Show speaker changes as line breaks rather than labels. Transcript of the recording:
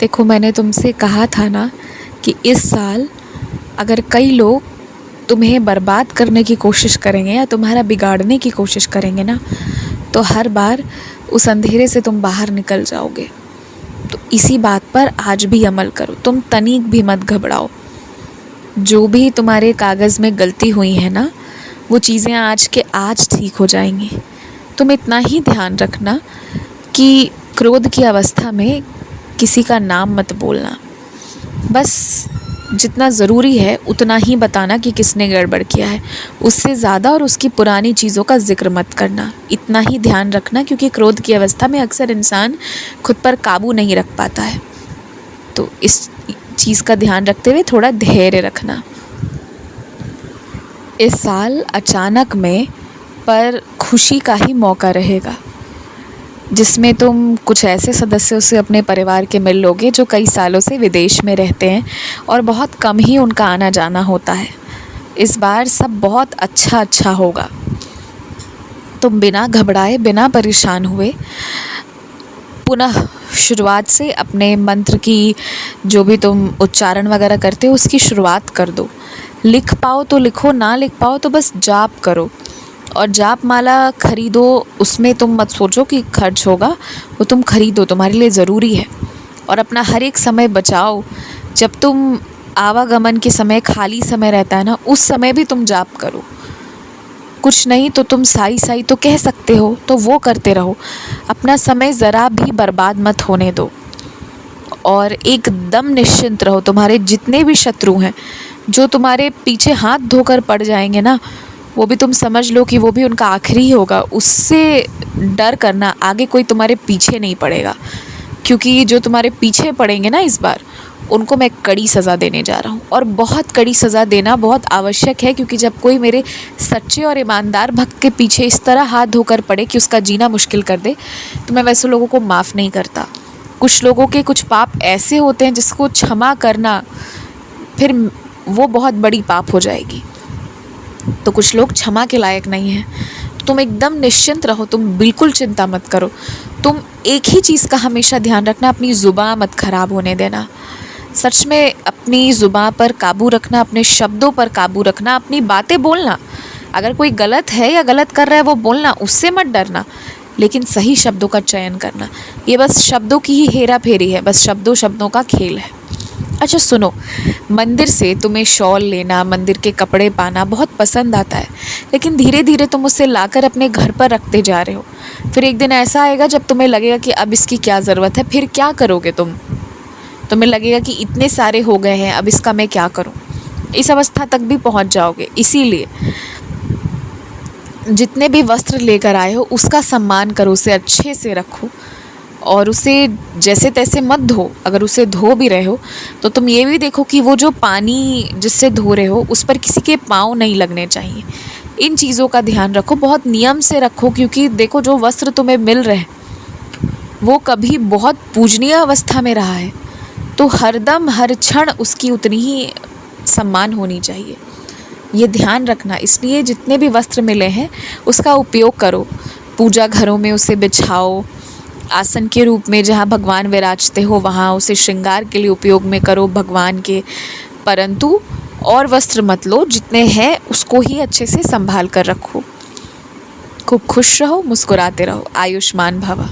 देखो, मैंने तुमसे कहा था ना कि इस साल अगर कई लोग तुम्हें बर्बाद करने की कोशिश करेंगे या तुम्हारा बिगाड़ने की कोशिश करेंगे ना, तो हर बार उस अंधेरे से तुम बाहर निकल जाओगे। तो इसी बात पर आज भी अमल करो, तुम तनिक भी मत घबराओ। जो भी तुम्हारे कागज़ में गलती हुई है ना, वो चीज़ें आज के आज ठीक हो जाएंगी। तुम इतना ही ध्यान रखना कि क्रोध की अवस्था में किसी का नाम मत बोलना। बस जितना ज़रूरी है उतना ही बताना कि किसने गड़बड़ किया है, उससे ज़्यादा और उसकी पुरानी चीज़ों का ज़िक्र मत करना। इतना ही ध्यान रखना, क्योंकि क्रोध की अवस्था में अक्सर इंसान खुद पर काबू नहीं रख पाता है। तो इस चीज़ का ध्यान रखते हुए थोड़ा धैर्य रखना। इस साल अचानक में पर खुशी का ही मौका रहेगा, जिसमें तुम कुछ ऐसे सदस्यों से अपने परिवार के मिल लोगे जो कई सालों से विदेश में रहते हैं और बहुत कम ही उनका आना जाना होता है। इस बार सब बहुत अच्छा होगा। तुम बिना घबराए, बिना परेशान हुए पुनः शुरुआत से अपने मंत्र की जो भी तुम उच्चारण वगैरह करते हो उसकी शुरुआत कर दो। लिख पाओ तो लिखो, ना लिख पाओ तो बस जाप करो। और जाप माला खरीदो, उसमें तुम मत सोचो कि खर्च होगा, वो तुम खरीदो, तुम्हारे लिए ज़रूरी है। और अपना हर एक समय बचाओ। जब तुम आवागमन के समय, खाली समय रहता है ना, उस समय भी तुम जाप करो। कुछ नहीं तो तुम साई तो कह सकते हो, तो वो करते रहो। अपना समय ज़रा भी बर्बाद मत होने दो और एकदम निश्चिंत रहो। तुम्हारे जितने भी शत्रु हैं जो तुम्हारे पीछे हाथ धोकर पड़ जाएंगे ना, वो भी तुम समझ लो कि वो भी उनका आखिरी ही होगा। उससे डर करना, आगे कोई तुम्हारे पीछे नहीं पड़ेगा, क्योंकि जो तुम्हारे पीछे पड़ेंगे ना इस बार, उनको मैं कड़ी सज़ा देने जा रहा हूँ। और बहुत कड़ी सज़ा देना बहुत आवश्यक है, क्योंकि जब कोई मेरे सच्चे और ईमानदार भक्त के पीछे इस तरह हाथ धोकर पड़े कि उसका जीना मुश्किल कर दे, तो मैं वैसे लोगों को माफ़ नहीं करता। कुछ लोगों के कुछ पाप ऐसे होते हैं जिसको क्षमा करना फिर वो बहुत बड़ी पाप हो जाएगी। तो कुछ लोग क्षमा के लायक नहीं हैं। तुम एकदम निश्चिंत रहो, तुम बिल्कुल चिंता मत करो। तुम एक ही चीज़ का हमेशा ध्यान रखना, अपनी ज़ुबान मत ख़राब होने देना। सच में अपनी ज़ुबान पर काबू रखना, अपने शब्दों पर काबू रखना, अपनी बातें बोलना। अगर कोई गलत है या गलत कर रहा है वो बोलना, उससे मत डरना, लेकिन सही शब्दों का चयन करना। ये बस शब्दों की ही हेरा फेरी है, बस शब्दों का खेल है। अच्छा सुनो, मंदिर से तुम्हें शॉल लेना, मंदिर के कपड़े पाना बहुत पसंद आता है, लेकिन धीरे धीरे तुम उसे लाकर अपने घर पर रखते जा रहे हो। फिर एक दिन ऐसा आएगा जब तुम्हें लगेगा कि अब इसकी क्या ज़रूरत है। फिर क्या करोगे तुम्हें लगेगा कि इतने सारे हो गए हैं, अब इसका मैं क्या करूं। इस अवस्था तक भी पहुंच जाओगे। इसीलिए जितने भी वस्त्र लेकर आए हो उसका सम्मान करो, उसे अच्छे से रखो और उसे जैसे तैसे मत धो। अगर उसे धो भी रहे हो तो तुम ये भी देखो कि वो जो पानी जिससे धो रहे हो उस पर किसी के पाँव नहीं लगने चाहिए। इन चीज़ों का ध्यान रखो, बहुत नियम से रखो, क्योंकि देखो जो वस्त्र तुम्हें मिल रहे हैं वो कभी बहुत पूजनीय अवस्था में रहा है, तो हरदम हर क्षण उसकी उतनी ही सम्मान होनी चाहिए। ये ध्यान रखना। इसलिए जितने भी वस्त्र मिले हैं उसका उपयोग करो। पूजा घरों में उसे बिछाओ, आसन के रूप में जहाँ भगवान विराजते हो वहाँ उसे श्रृंगार के लिए उपयोग में करो भगवान के। परंतु और वस्त्र मत लो, जितने हैं उसको ही अच्छे से संभाल कर रखो। खूब खुश रहो, मुस्कुराते रहो। आयुष्मान भव।